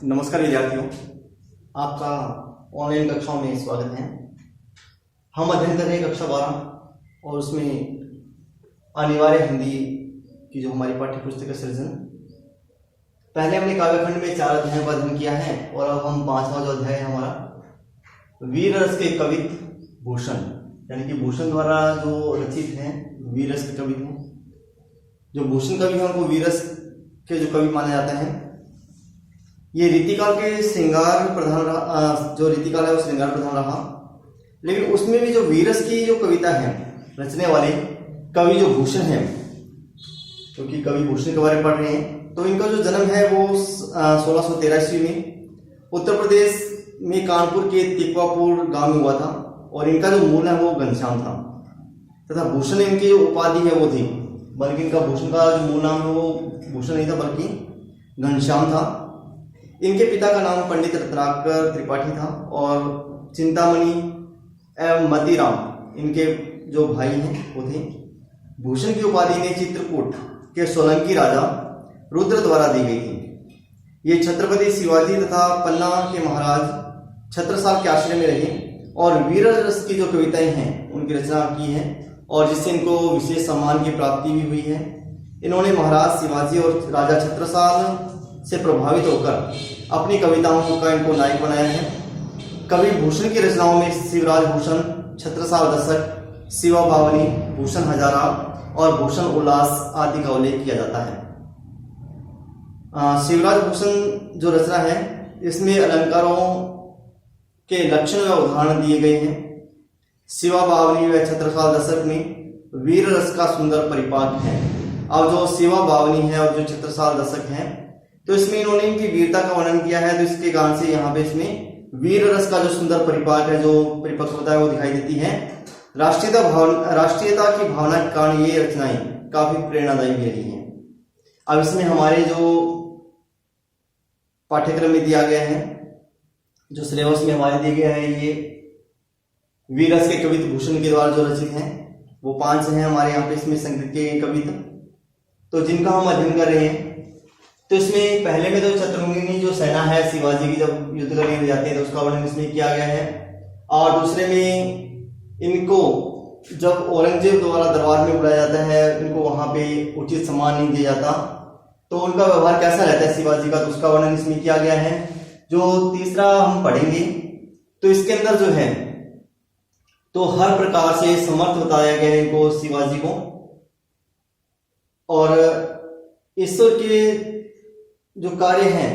नमस्कार विद्यार्थियों, आपका ऑनलाइन कक्षाओं में स्वागत है। हम अध्ययन कर रहे हैं कक्षा 12 और उसमें अनिवार्य हिंदी की जो हमारी पाठ्य पुस्तक का सृजन। पहले हमने काव्यखंड में 4 अध्यायों का अध्ययन किया है और अब हम 5वां जो अध्याय है हमारा वीर रस के कवित भूषण, यानी कि भूषण द्वारा जो रचित हैं वीर रस के कवि हैं। जो भूषण कवि हैं उनको वीर रस के जो कवि माना जाता है। ये रीतिकाल के श्रृंगार प्रधान रहा, जो रीतिकाल है वो श्रृंगार प्रधान रहा, लेकिन उसमें भी जो वीरस की जो कविता है रचने वाले कवि जो भूषण है, क्योंकि कवि भूषण के बारे में पढ़ रहे हैं, तो इनका जो जन्म है वो 1613 ईस्वी में उत्तर प्रदेश में कानपुर के तिकवापुर गांव में हुआ था और इनका जो मूल है वो घनश्याम था तथा भूषण इनकी जो उपाधि है वो थी, बल्कि इनका भूषण का जो मूल नाम है वो भूषण नहीं था बल्कि घनश्याम था। इनके पिता का नाम पंडित रत्नाकर त्रिपाठी था और चिंतामणि एवं मतीराम इनके जो भाई हैं वो थे। भूषण की उपाधि ने चित्रकूट के सोलंकी राजा रुद्र द्वारा दी गई थी। ये छत्रपति शिवाजी तथा पन्ना के महाराज छत्रसाल के आश्रय में रहे और वीर रस की जो कविताएं हैं उनकी रचना की है और जिससे इनको विशेष सम्मान की प्राप्ति भी हुई है। इन्होंने महाराज शिवाजी और राजा छत्रसाल से प्रभावित होकर अपनी कविताओं का इनको नायक बनाया है। कवि भूषण की रचनाओं में शिवराज भूषण, छत्रसाल दशक, शिवा बावनी, भूषण हजारा और भूषण उल्लास आदि का उल्लेख किया जाता है। शिवराज भूषण जो रचना है इसमें अलंकारों के लक्षण व उदाहरण दिए गए हैं। शिवा बावनी व छत्रसाल दशक में वीर रस का सुंदर परिपाक है। अब जो शिवा बावनी है और जो छत्रसाल दशक है तो इसमें इन्होंने इनकी वीरता का वर्णन किया है, तो इसके कारण से यहाँ पे इसमें वीर रस का जो सुंदर परिपाक है, जो परिपक्वता है वो दिखाई देती है। राष्ट्रीयता की भावना के कारण ये रचनाएं काफी प्रेरणादायी भी रही हैं। अब इसमें हमारे जो पाठ्यक्रम में दिया गया है, जो सिलेबस में हमारे दिए गया है, ये वीर रस के कवित भूषण के द्वारा जो रचित हैं वो 5 हैं हमारे यहाँ पे इसमें संग्रह के कविता, तो जिनका हम अध्ययन कर रहे हैं। तो इसमें पहले में तो चतुरंगिनी जो सेना है शिवाजी की जब युद्ध करने जाते हैं तो उसका वर्णन इसमें किया गया है, और दूसरे में इनको जब औरंगजेब द्वारा दरबार में बुलाया जाता है, इनको वहां पे उचित सम्मान नहीं दिया जाता तो उनका व्यवहार कैसा रहता है शिवाजी का, तो उसका वर्णन इसमें किया गया है। जो तीसरा हम पढ़ेंगे तो इसके अंदर जो है तो हर प्रकार से समर्थ बताया गया है इनको शिवाजी को, और ईश्वर के जो कार्य हैं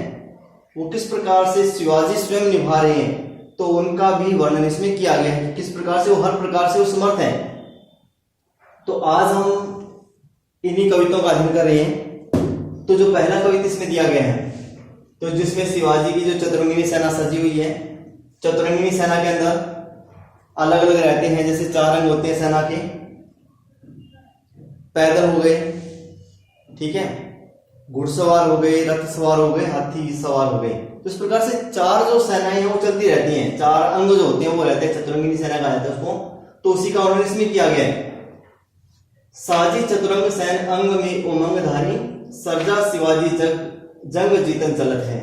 वो किस प्रकार से शिवाजी स्वयं निभा रहे हैं तो उनका भी वर्णन इसमें किया गया है, किस प्रकार से वो हर प्रकार से वो समर्थ है। तो आज हम इन्हीं कविताओं का अध्ययन कर रहे हैं। तो जो पहला कविता इसमें दिया गया है तो जिसमें शिवाजी की जो चतुरंगिनी सेना सजी हुई है, चतुरंगिनी सेना के अंदर अलग अलग रहते हैं, जैसे 4 अंग होते हैं सेना के, पैदल हो गए, ठीक है, घुड़सवार हो गए, रथ सवार हो गए, हाथी सवार हो गए। तो इस प्रकार से 4 जो सेनाएं हैं वो चलती रहती हैं, 4 अंग जो होते हैं वो रहते हैं, चतुरंगिनी सेना कहा जाता है उसको। तो उसी का वर्णन इसमें किया गया है। साजी चतुरंग सैन अंग में उमंग धारी, सरजा शिवाजी जंग जीतन चलत है।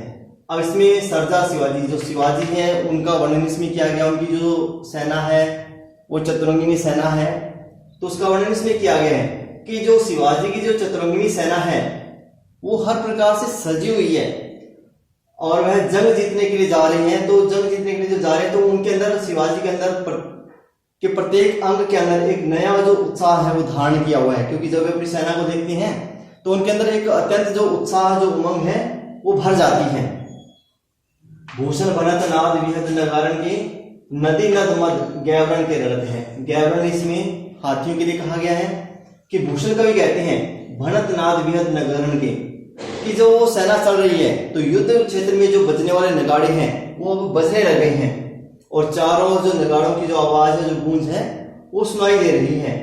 अब इसमें सरजा शिवाजी जो शिवाजी है उनका वर्णन इसमें किया गया, उनकी जो सेना है वो चतुरंगिनी सेना है, तो उसका वर्णन इसमें किया गया है कि जो शिवाजी की जो चतुरंगिनी सेना है वो हर प्रकार से सजी हुई है और वह जंग जीतने के लिए जा रहे हैं। तो जंग जीतने के लिए जो जा रहे हैं तो उनके अंदर शिवाजी के अंदर के प्रत्येक अंग के अंदर एक नया जो उत्साह है वो धारण किया हुआ है, क्योंकि जब वे अपनी सेना को देखती हैं तो उनके अंदर एक अत्यंत जो उत्साह जो उमंग है वो भर जाती है। भूषण बनत नाद विहद नगारण के, नदी नद मद गैवरण के रड़त है। गैवरण इसमें हाथियों के लिए कहा गया है कि भूषण कवि कहते हैं भनत नाद विहद नगारण के, कि जो सेना चल रही है तो युद्ध क्षेत्र में जो बजने वाले नगाड़े हैं वो अब बजने लगे हैं और चारों जो नगाड़ों की जो आवाज है, जो गूंज है वो सुनाई दे रही है।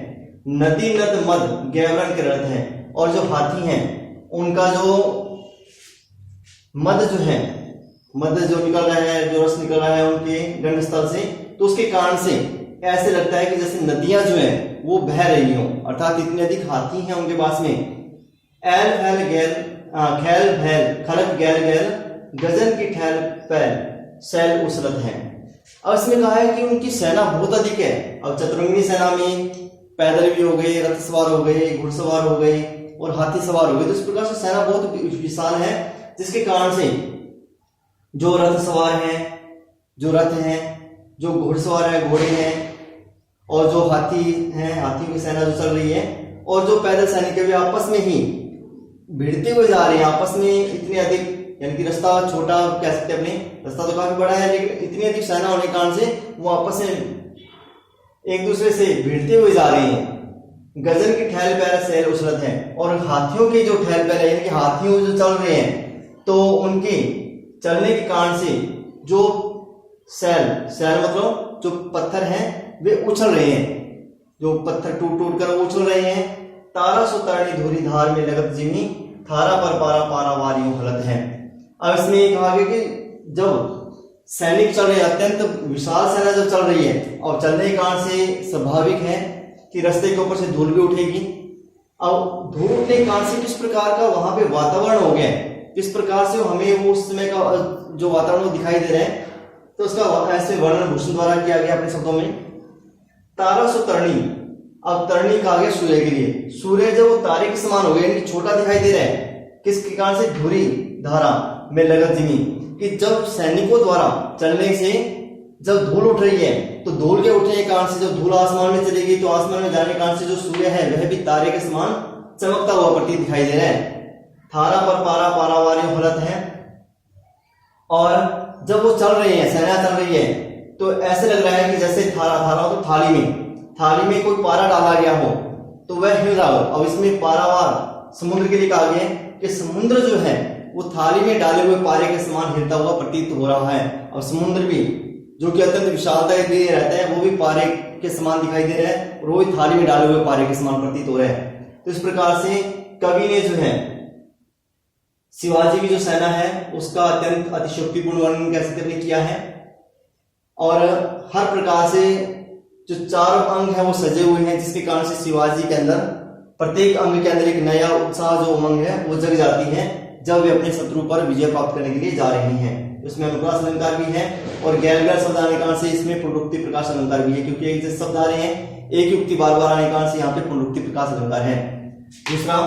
नदी नद मद गैवरण के रथ है, और जो हाथी हैं उनका जो मद जो है, मद जो निकल रहा है, जो रस निकल रहा है उनके गंडस्थल से, तो उसके कारण से ऐसे लगता है कि जैसे नदियां जो है वो बह रही हो, अर्थात इतने अधिक हाथी हैं उनके पास में। एल फैल गैल खेल भैल खलक गैल गैल गजन की ठहल पैल सैल उसरत है। अब इसमें कहा है कि उनकी सेना बहुत अधिक है। अब चतुरंगिनी सेना में पैदल भी हो गए, रथ सवार हो गए, घुड़सवार हो गए और हाथी सवार हो गए। तो इस प्रकार से सेना बहुत विशाल है, जिसके कारण से जो रथ सवार हैं, जो रथ हैं, जो घुड़सवार है, घोड़े हैं, और जो हाथी हैं, हाथियों की सेना जो चल रही है, और जो पैदल सैनिक भी आपस में ही भिड़ते हुए जा रहे हैं, आपस में इतने अधिक, यानी कि रास्ता छोटा कह सकते हैं, अपने रास्ता तो काफी बड़ा है, लेकिन इतनी अधिक सेना होने के कारण से वो आपस में एक दूसरे से भिड़ते हुए जा रहे हैं। गजन की ठहल पैल सैल उसरत है, और हाथियों की जो ठहल पैल है, यानी कि हाथियों जो चल रहे हैं, तो उनके चलने के कारण से जो सैल सैल मतलब जो पत्थर हैं वे उछल रहे हैं, जो पत्थर टूट टूट कर उछल रहे हैं। तारा सो तरणी धुरी धार में लगत जिमी, थारा पर पारा पारा वारियों हलत है। अब इसमें कहा गया कि जब सैनिक चल रहे, अत्यंत विशाल सेना जब चल रही है, और चलने के कारण से स्वाभाविक है कि रास्ते के ऊपर से धूल भी उठेगी। अब धूल उठने के कारण से किस प्रकार का वहां पे वातावरण हो गया, किस प्रकार से हमें वो उस समय का जो वातावरण दिखाई दे रहा है, तो उसका ऐसे वर्णन भूषण द्वारा किया गया अपने शब्दों में। तारा सो तरणी, अब तरणी का आगे सूर्य के लिए, सूर्य जब वो तारे के समान हो गया, यानी छोटा दिखाई दे रहा है, किसके कारण से, धुरी धारा में लगत जिमी, कि जब सैनिकों द्वारा चलने से जब धूल उठ रही है, तो धूल के उठने के कारण से जब धूल आसमान में चलेगी, तो आसमान में जाने के कारण से जो सूर्य है वह भी तारे के समान चमकता हुआ प्रतीत दिखाई दे रहा है। थारा पर पारा पारा वारी हलत है, और जब वो चल रहे हैं, सेना चल रही है, तो ऐसे लग रहा है कि जैसे थारा तो थाली में कोई पारा डाला गया हो तो वह हिल रहा हो। अब इसमें पारावार समुद्र के लिए कहा गया है कि समुद्र जो है वो थाली में डाले हुए पारे के समान हिलता हुआ प्रतीत हो रहा है, और समुद्र भी जो कि अत्यंत विशालता के लिए रहता है, वो भी पारे के समान दिखाई दे रहा है, और वो भी थाली में डाले हुए पारे के समान प्रतीत हो रहा है। तो इस प्रकार से कवि ने जो है शिवाजी की जो सेना है उसका अत्यंत अतिशयोक्तिपूर्ण वर्णन कह सकते हैं किया है, और हर प्रकार से जो चारों अंग है वो सजे हुए हैं, जिसके कारण से शिवाजी के अंदर प्रत्येक अंग के अंदर एक नया उत्साह जो उमंग है वो जग जाती है जब वे अपने शत्रु पर विजय प्राप्त करने के लिए जा रही हैं। इसमें अनुप्रास अलंकार भी है, और गैर गैर शब्द आने कारण से इसमें पुनरुक्ति प्रकाश अलंकार भी है, क्योंकि एक जैसे शब्द आ रहे हैं, एक युक्ति बार बार आने कारण से यहाँ पे पुनरुक्ति प्रकाश अलंकार है। दूसरा,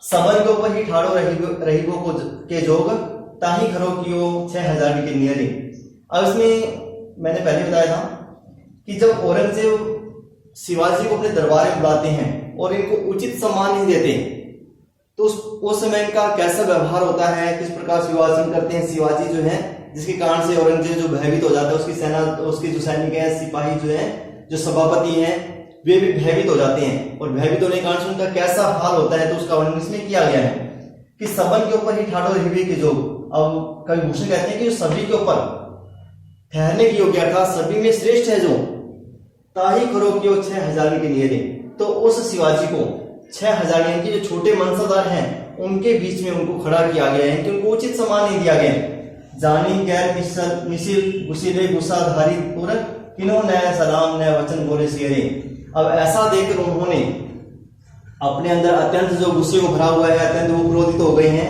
सबन के ऊपर ही ठाड़ो रहीबो को के जोग, ताही घरों की 6000 के नियरे। अब इसमें मैंने पहले बताया था कि जब औरंगजेब शिवाजी को अपने दरबार में बुलाते हैं और इनको उचित सम्मान नहीं देते, तो उस समय इनका कैसा व्यवहार होता है, किस प्रकार शिवाजी करते हैं शिवाजी जो है, जिसके कारण से औरंगजेब जो भयभीत हो जाता है, उसकी सेना, उसके जो सैनिक है, सिपाही जो है, जो सभापति हैं, वे भी भयभीत हो जाते हैं, और भयभीत होने के कारण से उनका कैसा हाल होता है, तो उसका वर्णन इसमें किया गया है कि सबन के ऊपर ही ठाठो रहीबे के जोग। अब कवि भूषण कहते हैं कि सभी के ऊपर ठहरने की योग्य, अर्थात सभी में श्रेष्ठ है जो, ताही खरो की 6000 के नियरे। तो उस शिवाजी को 6000 यानी कि जो छोटे मनसादार हैं उनके बीच में उनको खड़ा किया गया है कि उनको उचित सम्मान नहीं दिया गया। जानी गैर मिसिल गुसीले गुस्साधारी तुरक किनो नया सलाम नया वचन बोले शेरे। अब ऐसा देखकर उन्होंने अपने अंदर अत्यंत जो गुस्से को भरा हुआ है, अत्यंत वो क्रोधित हो गए हैं,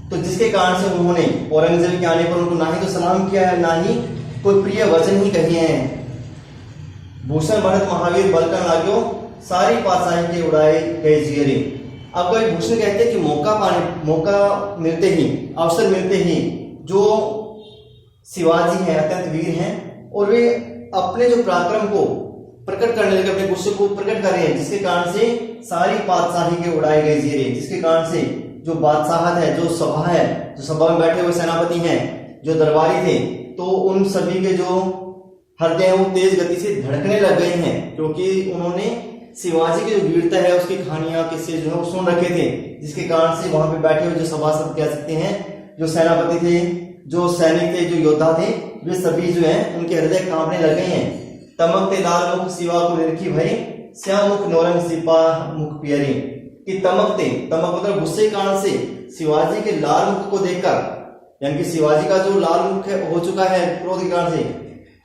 तो जिसके कारण से उन्होंने औरंगजेब के आने पर उनको ना ही तो सलाम किया है, ना ही कोई प्रिय वचन ही कहे हैं। भूषण बढ़त महावीर बलकन लाग्यो, सारी पातशाही के उड़ाए गए जियरे। अब कवि भूषण कहते हैं कि मौका मिलते ही, अवसर मिलते ही जो शिवाजी हैं अत्यंत वीर हैं, और वे अपने जो पराक्रम को प्रकट करने लगे, अपने गुस्से को प्रकट कर रहे हैं, जिसके कारण से सारी पातशाही के उड़ाए गए जियरे, जिसके कारण से जो बादशाहत है, जो सभा है, जो सभा में बैठे हुए सेनापति हैं, जो दरबारी थे, तो उन सभी के जो हृदय वो तेज गति से धड़कने लग गए हैं, क्योंकि उन्होंने शिवाजी की जो वीरता है उसकी कहानियां किस्से जो है वो सुन रखे थे, जिसके कारण से वहां पे बैठे हुए जो सभासद कह सकते हैं, जो सेनापति थे, जो सैनिक थे, जो योद्धा थे, वे सभी जो है उनके हृदय कांपने लग गए हैं। तमकते लाल मुख शिवा को निरखी भई, श्याम मुख नौरंग सिपा मुख पियरे। कि तमक मतलब गुस्से के कारण से शिवाजी के लाल मुख को देखकर, यानी कि शिवाजी का जो लाल मुख हो चुका है क्रोध के कारण से,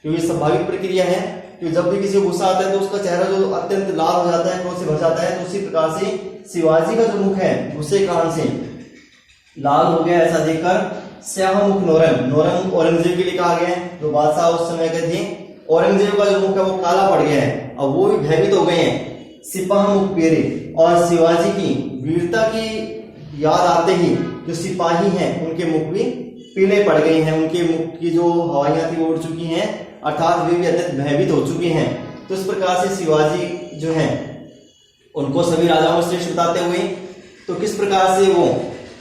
क्योंकि स्वाभाविक प्रक्रिया है कि जब भी किसी को गुस्सा आता है तो उसका चेहरा जो अत्यंत लाल हो जाता है, क्रोध से भर जाता है, तो उसी प्रकार से शिवाजी का जो मुख है गुस्से के कारण से लाल हो गया। ऐसा देखकर स्याहमुख नौरंग, नौरंग औरंगजेब के लिए कहा गया है, जो बादशाह उस समय के थे। औरंगजेब का जो मुख है वो काला पड़ गया है, अब वो भी भयभीत हो गए हैं। सिपाहमुख पेरे, और शिवाजी की वीरता की याद आते ही जो सिपाही हैं उनके मुख भी पीले पड़ गए हैं, उनके मुख की जो हवाइयां थी वो उड़ चुकी हैं, अर्थात वे भी अत्यंत भयभीत हो चुके हैं। तो इस प्रकार से शिवाजी जो हैं उनको सभी राजाओं में श्रेष्ठ बताते हुए तो किस प्रकार से वो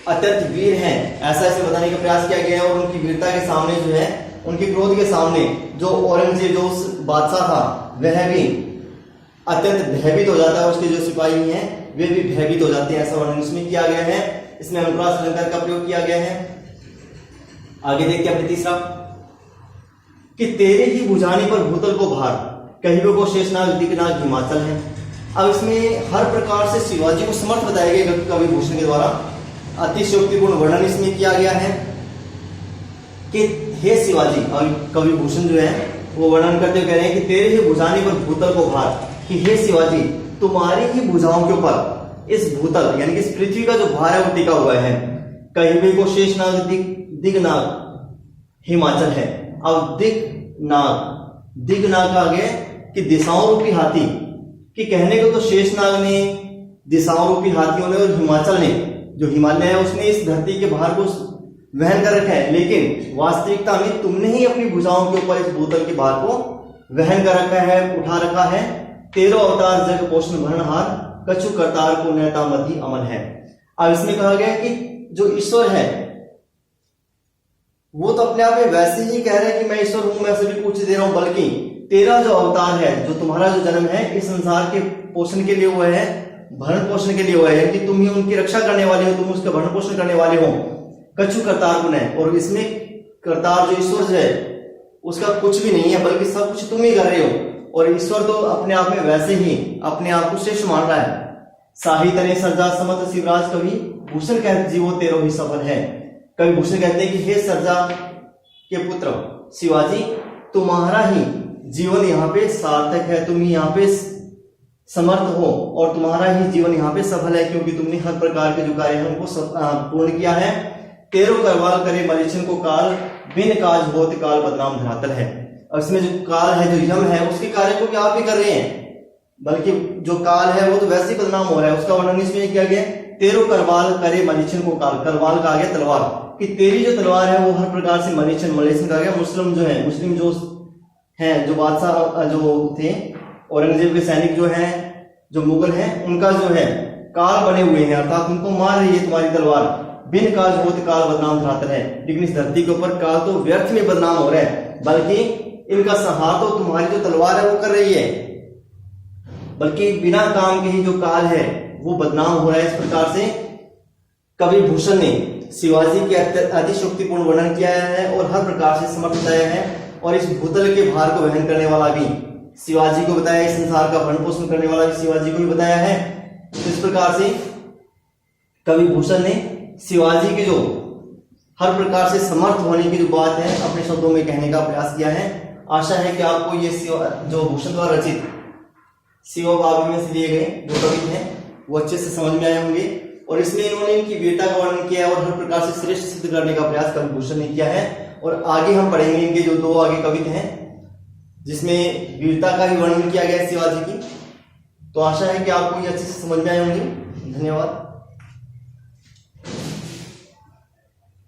अत्यंत वीर हैं ऐसा इसे बताने का प्रयास किया गया है। और उनकी वीरता के सामने जो है, उनके क्रोध के सामने जो औरंगजेब जो उस बादशाह था वह भी अत्यंत भयभीत हो जाता है, उसके जो सिपाही हैं वे भी भयभीत हो जाते हैं, ऐसा वर्णन इसमें किया गया है। इसमें अनुप्रास अलंकार का प्रयोग किया गया है। आगे देखते हैं अपने तीसरा, कि तेरे ही बुझाने पर भूतल को भार, कहिबे को शेषनाग दिगनाग हिमाचल है। अब इसमें हर प्रकार से शिवाजी को समर्थ बताया गया कवि भूषण के द्वारा, अतिशयोक्तिपूर्ण वर्णन इसमें किया गया है कि हे शिवाजी, और कवि भूषण जो है वो वर्णन करते हुए कह रहे हैं कि तेरे ही बुझाने पर भूतल को भार, कि हे शिवाजी तुम्हारी ही भुजाओं के ऊपर इस भूतल यानी कि इस पृथ्वी का जो भार है वो टिका हुआ है। कहिबे को शेषनाग दिगनाग हिमाचल है। अब दिगनाग का आगे कि दिशाओं रूपी हाथी, कि कहने को तो शेषनाग ने, दिशाओं रूपी हाथियों ने और हिमाचल ने, जो हिमालय है उसने इस धरती के भार को वहन कर रखा है, लेकिन वास्तविकता में तुमने ही अपनी भुजाओं के ऊपर इस भूतल के भार को वहन कर रखा है, उठा रखा है। तेरो अवतार जग पोषण भरणहार, कछु करतार को नैता मधी अमल है। अब इसमें कहा गया कि जो ईश्वर है वो तो अपने आप में वैसे ही कह रहे हैं कि मैं ईश्वर हूं, मैं सभी कुछ दे रहा हूं, बल्कि तेरा जो अवतार है, जो तुम्हारा जो जन्म है इस संसार के पोषण के लिए हुआ है, भरण पोषण के लिए हुआ है, कि तुम ही उनकी रक्षा करने वाले हो, तुम उसका भरण पोषण करने वाले हो। कछु करतार गुण है, और इसमें करतार जो ईश्वर है उसका कुछ भी नहीं है, बल्कि सब कुछ तुम ही कर रहे हो। और ईश्वर तो अपने आप में वैसे ही अपने आप को श्रेष्ठ मान रहा है। साहित्य ने सर्जा समत शिवराज कवि भूषण कहते जीवो तेरो ही सफल है। कवि भूषण कहते हैं कि हे सर्जा के पुत्र शिवाजी, तुम्हारा ही जीवन यहाँ पे सार्थक है, तुम ही यहाँ पे समर्थ हो और तुम्हारा ही जीवन यहाँ पे सफल है, क्योंकि तुमने हर प्रकार के जो कार्य है उनको पूर्ण किया है। तेरो करवाल करे मरीचन को काल, बिन काज होत काल बदनाम धरातल है। और इसमें जो काल है, जो यम है, उसके कार्य को भी आप ही कर रहे हैं, बल्कि जो काल है वो तो वैसे ही बदनाम हो रहा है। उसका वर्णन इसमें किया गया, तेरो करवाल करे मरीचन को काल, करवाल का आ गया तलवार, कि तेरी जो तलवार है वो हर प्रकार से मरीचन, मलेचन का गया मुस्लिम जो है, मुस्लिम जो हैं, जो बादशाह जो थे, औरंगजेब के सैनिक जो हैं, जो मुगल हैं, उनका जो है काल बने हुए हैं, अर्थात उनको मार रही है तुम्हारी तलवार। बिन काज होत काल बदनाम धरातल है, लेकिन इस धरती के ऊपर काल तो व्यर्थ में बदनाम हो रहा है, बल्कि इनका संहार तो तुम्हारी जो तलवार है वो कर रही है, बल्कि बिना काम के ही जो काल है वो बदनाम हो रहा है। इस प्रकार से कवि भूषण ने शिवाजी के अतिशयोक्तिपूर्ण वर्णन किया है और हर प्रकार से समर्थ बताया है, और इस भूतल के भार को वहन करने वाला भी शिवाजी को बताया, इस संसार का भरण पोषण करने वाला भी शिवाजी को भी बताया है। तो इस प्रकार से कवि भूषण ने शिवाजी के जो हर प्रकार से समर्थ होने की जो बात है अपने शब्दों में कहने का प्रयास किया है। आशा है कि आपको ये जो भूषण द्वारा रचित शिव बाबू में से लिए गए जो कवि हैं वो अच्छे से समझ में आए होंगे, और इसमें इन्होंने इनकी वीरता का वर्णन किया है और हर प्रकार से श्रेष्ठ सिद्ध करने का प्रयास कवि भूषण ने किया है। और आगे हम पढ़ेंगे इनके जो दो आगे कविता हैं जिसमें वीरता का ही वर्णन किया गया है शिवाजी की। तो आशा है कि आपको ये अच्छे से समझ में आए होंगे। धन्यवाद।